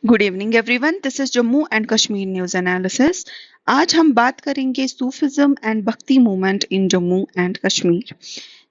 Good evening everyone, this is Jammu and Kashmir news analysis. आज हम बात करेंगे सूफिज्म एंड भक्ति movement in Jammu and Kashmir,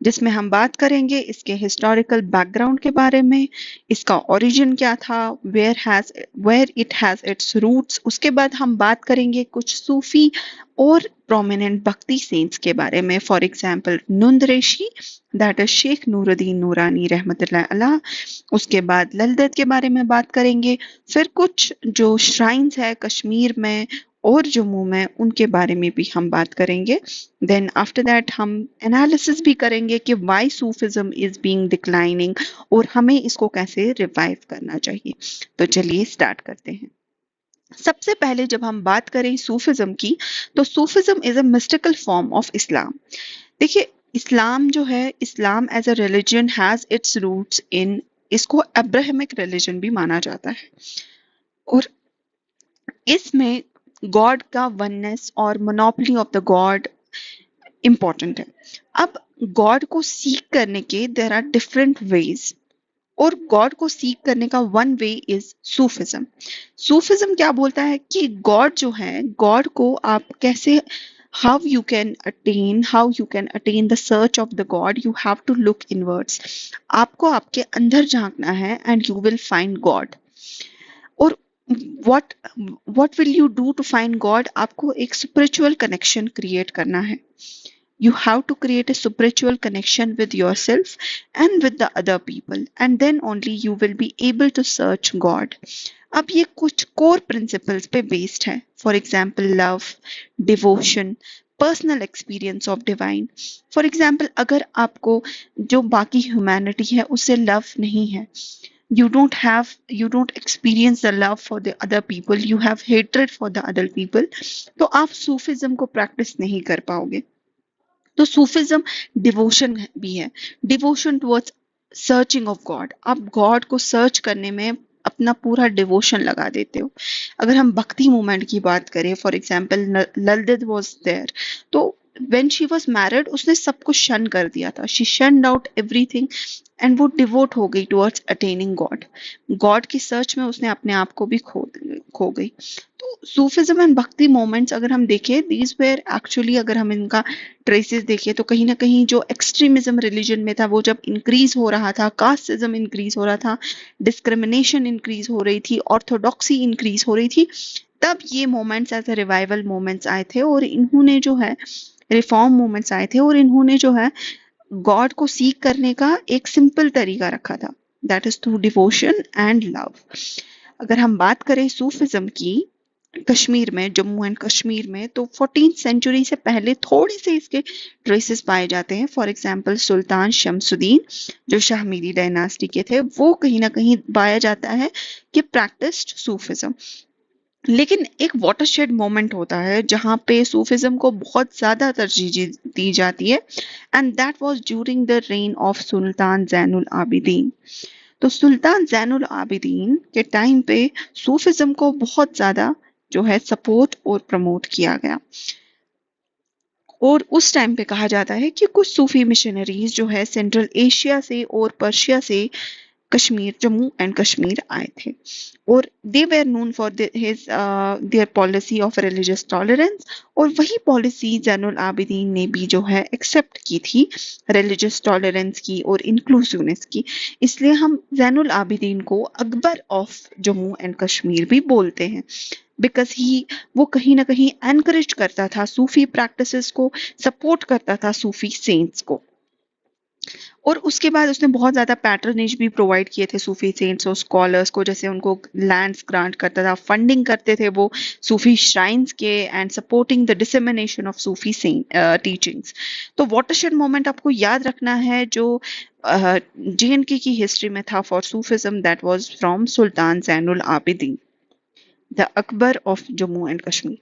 जिसमें हम बात करेंगे इसके हिस्टोरिकल बैकग्राउंड के बारे में, इसका ओरिजिन क्या था, where it has its roots. उसके बाद हम बात करेंगे कुछ सूफी और प्रोमिनेंट भक्ति सेंट्स के बारे में, for example Nund Rishi, that is Sheikh Nooruddin Noorani रहमतुल्लाह अलैह। उसके बाद ललदत के बारे में बात करेंगे, फिर कुछ जो श्राइन्स है कश्मीर में और जम्मू में उनके बारे में भी हम बात करेंगे। देन आफ्टर दैट हम एनालिसिस भी करेंगे कि why Sufism is being declining और हमें इसको कैसे रिवाइव करना चाहिए। तो चलिए स्टार्ट करते हैं। सबसे पहले जब हम बात करें सूफिज्म की, तो Sufism is a mystical form of Islam. देखिए, इस्लाम जो है, Islam as a religion has its roots in, इसको अब्राहमिक रिलीजन भी माना जाता है और इसमें गॉड का वननेस और monopoly of the God important है। अब गॉड को सीक करने के देयर आर डिफरेंट वेज और गॉड को सीक करने का one way is Sufism. Sufism क्या बोलता है कि गॉड जो है, गॉड को आप कैसे, how you can attain the search of the god, you have to look inwards। आपको आपके अंदर झांकना है and you will find god। और what what will you do to find god? आपको एक spiritual connection create करना है। You have to create a spiritual connection with yourself and with the other people, and then only you will be able to search God। अब ये कुछ core principles पे based है, for example love, devotion, personal experience of divine। for example, अगर आपको जो बाकी humanity है उससे love नहीं है, you don't experience the love for the other people, you have hatred for the other people, तो आप सूफिज्म को प्रैक्टिस नहीं कर पाओगे। तो सूफिज्म डिवोशन भी है, devotion towards searching of God. आप गॉड को सर्च करने में अपना पूरा डिवोशन लगा देते हो। अगर हम भक्ति मूवमेंट की बात करें, फॉर एग्जांपल ललदत वाज देयर, तो व्हेन शी वाज मैरिड उसने सब कुछ शन कर दिया था, शी शन्ड आउट एवरीथिंग एंड वो डिवोट हो गई टुवर्ड्स अटेनिंग गॉड। गॉड की सर्च में उसने अपने आप को भी खो गई। तो सूफिज्म एंड भक्ति मोमेंट्स अगर हम देखें, दीज वेयर एक्चुअली, अगर हम इनका ट्रेसेस देखें तो कहीं ना कहीं जो एक्सट्रीमिज्म रिलीजन में था वो जब इंक्रीज हो रहा था, कास्टिज्म इंक्रीज हो रहा था, डिस्क्रिमिनेशन इंक्रीज हो रही थी, ऑर्थोडॉक्सी इंक्रीज हो रही थी, तब ये moments as a revival moments आए थे और इन्होंने जो है रिफॉर्म मूवमेंट्स आए थे और इन्होंने जो है गॉड को सीक करने का एक सिंपल तरीका रखा था, that is through devotion and love. अगर हम बात करें सूफिज्म की कश्मीर में, जम्मू एंड कश्मीर में, तो 14th सेंचुरी से पहले थोड़े से इसके ट्रेसेस पाए जाते हैं। फॉर एग्जांपल सुल्तान शमसुद्दीन जो शाहमीरी डायनास्टी के थे, वो कहीं ना कहीं पाया जाता है कि प्रैक्टिस्ड सूफिज्म। लेकिन एक वाटरशेड मोमेंट होता है जहां पे सूफिज्म को बहुत ज्यादा तरजीह दी जाती है, and that was during the reign of Sultan Zainul Abidin. तो सुल्तान जैनुल आबिदीन के टाइम पे सूफिज्म को बहुत ज्यादा जो है सपोर्ट और प्रमोट किया गया और उस टाइम पे कहा जाता है कि कुछ सूफी मिशनरीज जो है सेंट्रल एशिया से और पर्शिया से कश्मीर, जम्मू एंड कश्मीर आए थे और they were known for their policy of religious tolerance. और वही पॉलिसी जैनुल आबिदीन ने भी जो है एक्सेप्ट की थी, रिलीजियस टॉलरेंस की और इंक्लूसिवनेस की। इसलिए हम जैनुल आबिदीन को अकबर ऑफ जम्मू एंड कश्मीर भी बोलते हैं, बिकॉज ही, वो कहीं ना कहीं एनकरेज करता था सूफी प्रैक्टिसेस को, सपोर्ट करता था सूफी सेंट्स को। और उसके बाद उसने बहुत ज्यादा पैटर्नेज भी प्रोवाइड किए थे सूफी सेंट्स और स्कॉलर्स को, जैसे उनको लैंड्स ग्रांट करता था, फंडिंग करते थे वो सूफी श्राइन्स के, and supporting the dissemination of Sufi teachings. तो वाटरशेड मोमेंट आपको याद रखना है जो JNK की हिस्ट्री में था for Sufism, that was from Sultan Zainul Abidin, the Akbar of Jammu and Kashmir.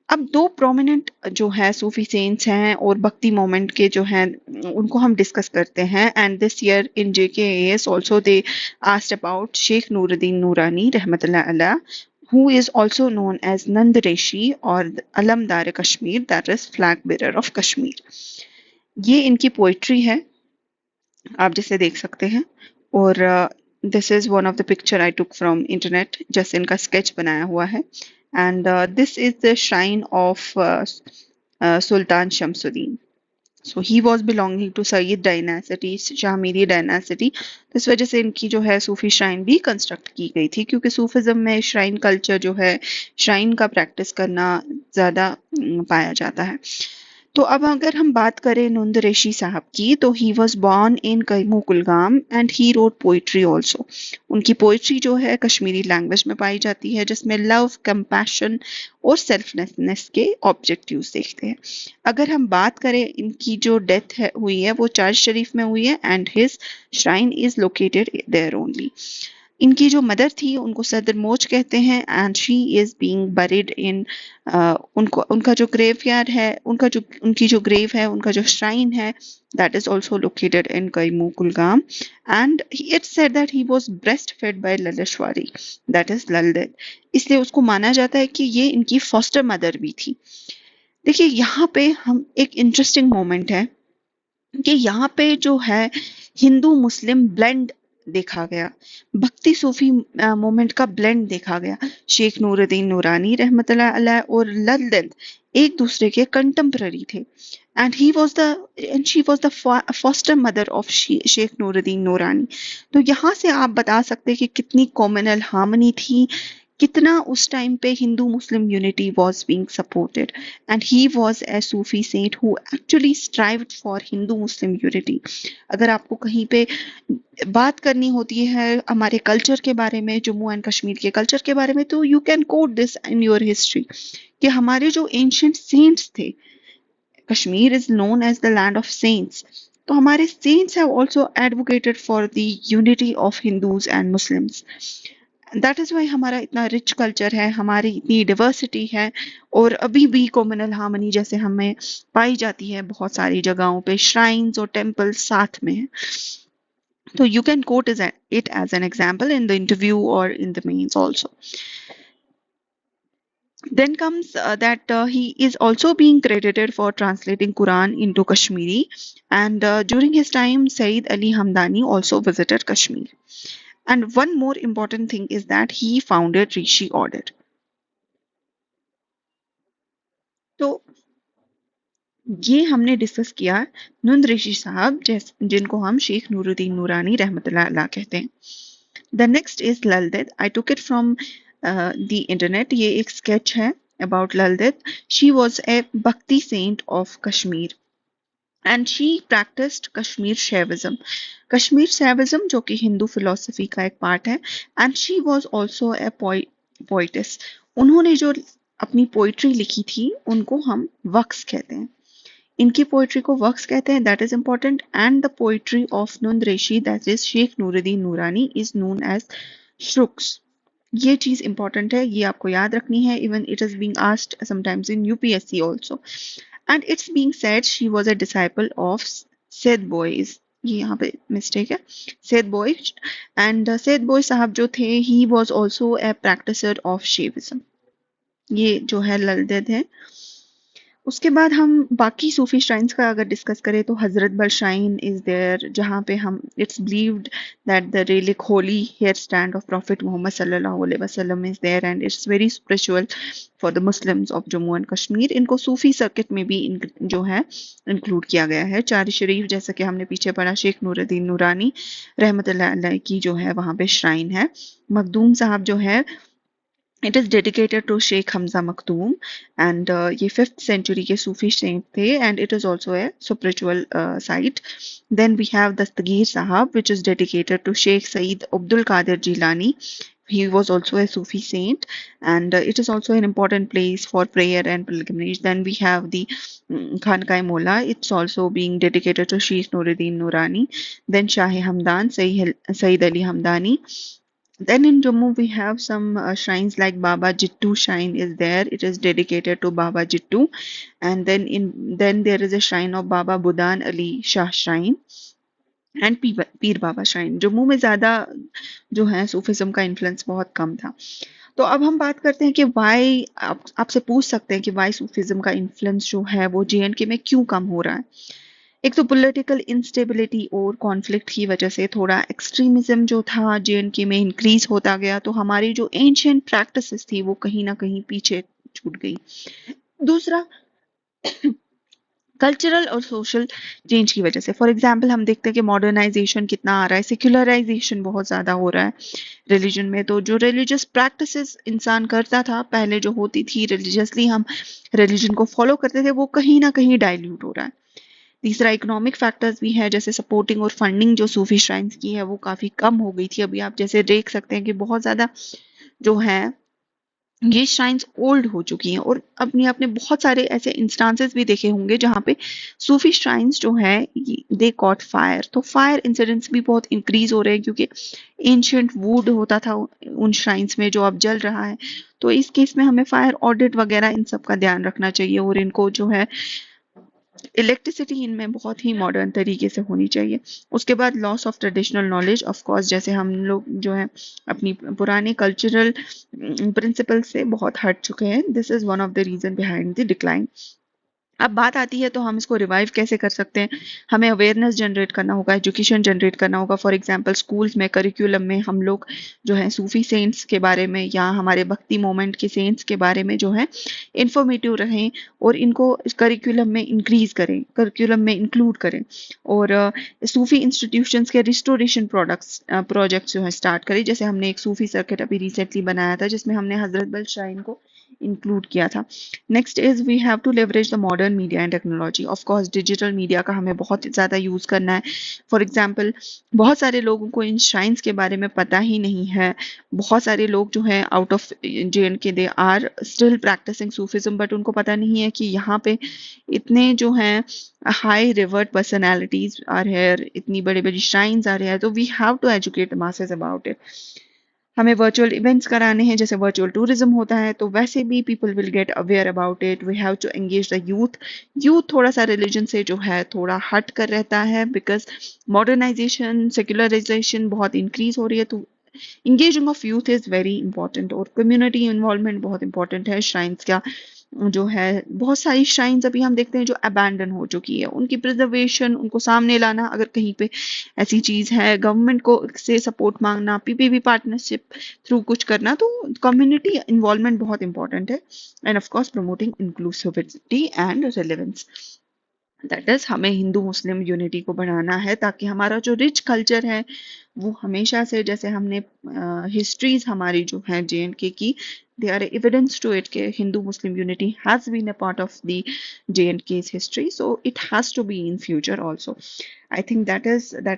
अब दो प्रोमिनेंट जो है सूफी सेंट्स हैं और भक्ति मोमेंट के जो हैं उनको हम डिस्कस करते हैं। And this year in JKAS also they asked about Sheikh Nooruddin Noorani रहमतुल्लाह अलैह, who is also known as Nand Rishi और Alamdar Kashmir, that is flag bearer of Kashmir. ये इनकी पोइट्री है, आप जिसे देख सकते हैं। और this is one of the picture I took from internet, जैसे इनका स्केच बनाया हुआ है. And this is the shrine of sultan Shamsuddin. So he was belonging to Sayyid dynasty, Shahmiri dynasty. तो इस वजह से इनकी जो है सूफी श्राइन भी कंस्ट्रक्ट की गई थी, क्योंकि सूफिज्म में श्राइन कल्चर जो है, श्राइन का प्रैक्टिस करना ज्यादा पाया जाता है. तो अब अगर हम बात करें नंद ऋषि साहब की, तो he was born in Camus Kulgam and he wrote poetry also. उनकी पोइट्री जो है कश्मीरी लैंग्वेज में पाई जाती है, जिसमें लव, कंपैशन और सेल्फलेसनेस के ऑब्जेक्टिव्स देखते हैं. अगर हम बात करें इनकी जो डेथ है हुई है वो चार्ज शरीफ में हुई है, and his shrine is located there only. इनकी जो मदर थी उनको सदर मोज कहते हैं, and she is being buried in, उनको उनका जो ग्रेवयार्ड है, उनकी जो ग्रेव है, उनका जो श्राइन है, that is also located in Kaimu Kulgam, and it said that he was breastfed by Laleshwari, that is Laldet. इसलिए उसको माना जाता है कि ये इनकी फॉस्टर मदर भी थी. देखिए यहाँ पे हम एक इंटरेस्टिंग मोमेंट है कि यहाँ पे जो है हिंदू मुस्लिम ब्लेंड देखा गया, भक्ति सूफी मोमेंट का ब्लेंड देखा गया. शेख नूरुद्दीन नूरानी रहमतुल्लाह अलैह और लल्दत एक दूसरे के कंटेम्पररी थे, and she was the foster mother of Sheikh Nooruddin Noorani. तो यहाँ से आप बता सकते हैं कि कितनी कॉम्युनल हार्मनी थी, कितना उस टाइम पे Hindu Muslim unity was being supported, and he was a Sufi saint who actually strived for Hindu Muslim unity. अगर आपको कहीं पे बात करनी होती है हमारे कल्चर के बारे में, जम्मू एंड कश्मीर के कल्चर के बारे में, तो you can quote this in your history कि हमारे जो एंशिएंट सेंट्स थे, Kashmir is known as the land of saints, तो हमारे saints have also advocated for the unity of Hindus and Muslims. That is why हमारा इतना रिच कल्चर है, हमारी इतनी डिवर्सिटी है, और अभी भी कॉम्युनल हार्मनी जैसे हमें पाई जाती है बहुत सारी जगहों पे, श्राइन्स और टेम्पल्स साथ में है. So you can quote it as an example in the interview or in the mains also. Then comes that he is also being credited for translating Quran into Kashmiri, and during his time Sayyid Ali Hamdani also visited Kashmir. And one more important thing is that he founded Rishi Order. तो ये हमने discuss किया नंद ऋषि साहब, जिनको हम शेख नूरुद्दीन नूरानी रहमतुल्लाह अलैह कहते हैं. The next is Laldet. I took it from the internet. ये एक sketch है about Laldet. She was a Bhakti saint of Kashmir, and she practiced Kashmir Shaivism. Kashmir Shaivism जो कि हिंदू फिलोसफी का एक पार्ट है, and she was also a poetess. उन्होंने जो अपनी पोइट्री लिखी थी उनको हम वक्स कहते हैं. इनकी पोइट्री को वक्स कहते हैं, that is important. And the poetry of Nand Rishi, that is Sheikh Nooruddin Noorani, is known as श्रुक्स. ये चीज इंपॉर्टेंट है, ये आपको याद रखनी है. Even it is being asked sometimes in UPSC also. And it's being said she was a disciple of Sed Bayu. ये यहाँ पे मिस्टेक है, सेद बॉय. एंड सेद बॉय साहब जो थे, he was also a practitioner of Shaivism. ये जो है ललदेद है. उसके बाद हम बाकी सूफी श्राइन्स का अगर डिस्कस करें तो हजरत बल श्राइन इज देयर, जहाँ पे हम it's believed that the relic holy hair stand of prophet Mohammad सल्लल्लाहु अलैहि वसल्लम is there, and it's very spiritual for the Muslims of Jammu and Kashmir. इनको सूफी सर्किट में भी जो है इंक्लूड किया गया है. चार शरीफ, जैसा कि हमने पीछे पढ़ा, शेख नूरुद्दीन नूरानी रहमतुल्लाह अलैह की जो है वहाँ पे श्राइन है. मखदूम साहब जो है, it is dedicated to Sheikh Hamza Maktoum, and ये 5th century के सूफी saint थे, and it is also a spiritual site. Then we have Dastagir Sahab, which is dedicated to Sheikh Saeed Abdul Qadir Jilani. He was also a Sufi saint, and it is also an important place for prayer and pilgrimage. Then we have the Khankai Mola. It's also being dedicated to Sheikh Nuruddin Nurani. Then Shahi Hamdan, Sayyid Ali Hamdani. Then in Jammu we have some shrines like Baba Jittu shrine is there. It is dedicated to Baba Jittu. And then there is a shrine of Baba Budan Ali Shah shrine and Peer Baba shrine. Jammu में ज़्यादा जो है Sufism का influence बहुत कम था. तो अब हम बात करते हैं कि वाई, आपसे पूछ सकते हैं कि वाई सूफिज्म का इन्फ्लुएंस जो है वो JNK में क्यों कम हो रहा है. एक तो पॉलिटिकल इंस्टेबिलिटी और कॉन्फ्लिक्ट की वजह से थोड़ा एक्सट्रीमिज्म जो था JNK में इंक्रीज होता गया, तो हमारी जो एंशियंट प्रैक्टिसेस थी वो कहीं ना कहीं पीछे छूट गई। दूसरा, कल्चरल और सोशल चेंज की वजह से, फॉर एग्जाम्पल हम देखते हैं कि मॉडर्नाइजेशन कितना आ रहा है, सेक्युलराइजेशन बहुत ज़्यादा हो रहा है रिलीजन में। तो जो रिलीजियस प्रैक्टिसेस इंसान करता था पहले, जो होती थी रिलीजियसली हम रिलीजन को फॉलो करते थे, वो कहीं ना कहीं डाइल्यूट हो रहा है। तीसरा, इकोनॉमिक फैक्टर्स भी है, जैसे सपोर्टिंग और फंडिंग जो सूफी श्राइन्स की है वो काफ़ी कम हो गई थी। अभी आप जैसे देख सकते हैं कि बहुत ज़्यादा जो है ये श्राइन्स ओल्ड हो चुकी हैं, और अपने आपने बहुत सारे ऐसे इंस्टांसेस भी देखे होंगे जहाँ पे सूफी श्राइन्स जो है दे कॉट फायर। तो फायर इंसिडेंट्स भी बहुत इंक्रीज हो रहे हैं, क्योंकि एंशियंट वुड होता था उन श्राइन्स में जो अब जल रहा है। तो इस केस में हमें फायर ऑडिट वगैरह इन सब का ध्यान रखना चाहिए, और इनको जो है इलेक्ट्रिसिटी इनमें बहुत ही मॉडर्न तरीके से होनी चाहिए। उसके बाद loss of traditional knowledge, of course, जैसे हम लोग जो है अपनी पुराने कल्चरल प्रिंसिपल से बहुत हट चुके हैं। This is one of the reason behind the decline. अब बात आती है तो हम इसको रिवाइव कैसे कर सकते हैं। हमें अवेयरनेस जनरेट करना होगा, एजुकेशन जनरेट करना होगा। फॉर एग्जांपल स्कूल्स में करिकुलम में हम लोग जो है सूफी सेंट्स के बारे में या हमारे भक्ति मोमेंट के सेंट्स के बारे में जो है इंफॉर्मेटिव रहें, और इनको करिकुलम में इंक्रीज करें, करिकुलम में इंक्लूड करें। और सूफी इंस्टीट्यूशंस के रिस्टोरेशन प्रोजेक्ट्स जो है स्टार्ट करें। जैसे हमने एक सूफी सर्किट अभी रिसेंटली बनाया था जिसमें हमने हजरत बल श्राइन को इंक्लूड किया था। Next is we have to leverage the modern media and technology. Of course digital media का हमें बहुत ज़्यादा यूज़ करना है। फॉर एग्जांपल, बहुत सारे लोगों को इन श्राइन्स के बारे में पता ही नहीं है। बहुत सारे लोग जो है out of JNK they are still practising Sufism, but उनको पता नहीं है कि यहाँ पे इतने जो हैं high revert personalities are here, इतनी बड़ी बड़ी श्राइन्स आर हेयर। तो we have to educate masses about it. हमें वर्चुअल इवेंट्स कराने हैं, जैसे वर्चुअल टूरिज्म होता है, तो वैसे भी people will get aware about it. We have to engage the youth. Youth थोड़ा सा रिलीजन से जो है थोड़ा हट कर रहता है, बिकॉज मॉडर्नाइजेशन सेक्युलराइजेशन बहुत इंक्रीज हो रही है। तो engaging of youth is very important, और कम्युनिटी इन्वॉल्वमेंट बहुत इंपॉर्टेंट है। श्राइन्स का जो है, बहुत सारी श्राइन्स अभी हम देखते हैं जो अबैंडन हो चुकी है, उनकी प्रिजर्वेशन, उनको सामने लाना, अगर कहीं पे ऐसी चीज है, गवर्नमेंट को से सपोर्ट मांगना, PPP पार्टनरशिप थ्रू कुछ करना। तो कम्युनिटी इन्वॉल्वमेंट बहुत इंपॉर्टेंट है। End of course promoting inclusivity and relevance, that is हमें हिंदू मुस्लिम यूनिटी को बढ़ाना है, ताकि हमारा जो रिच कल्चर है वो हमेशा से, जैसे हमने हिस्ट्रीज हमारी जो है JNK की, they are evidence to it के Hindu Muslim unity has been a part of the JNK's history, so it has to be in future also. I think that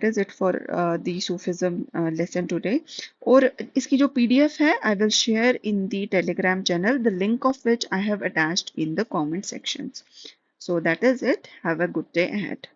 is it for the Sufism lesson today. और इसकी जो PDF है I will share in the Telegram channel, the link of which I have attached in the comment sections. So that is it. Have a good day ahead.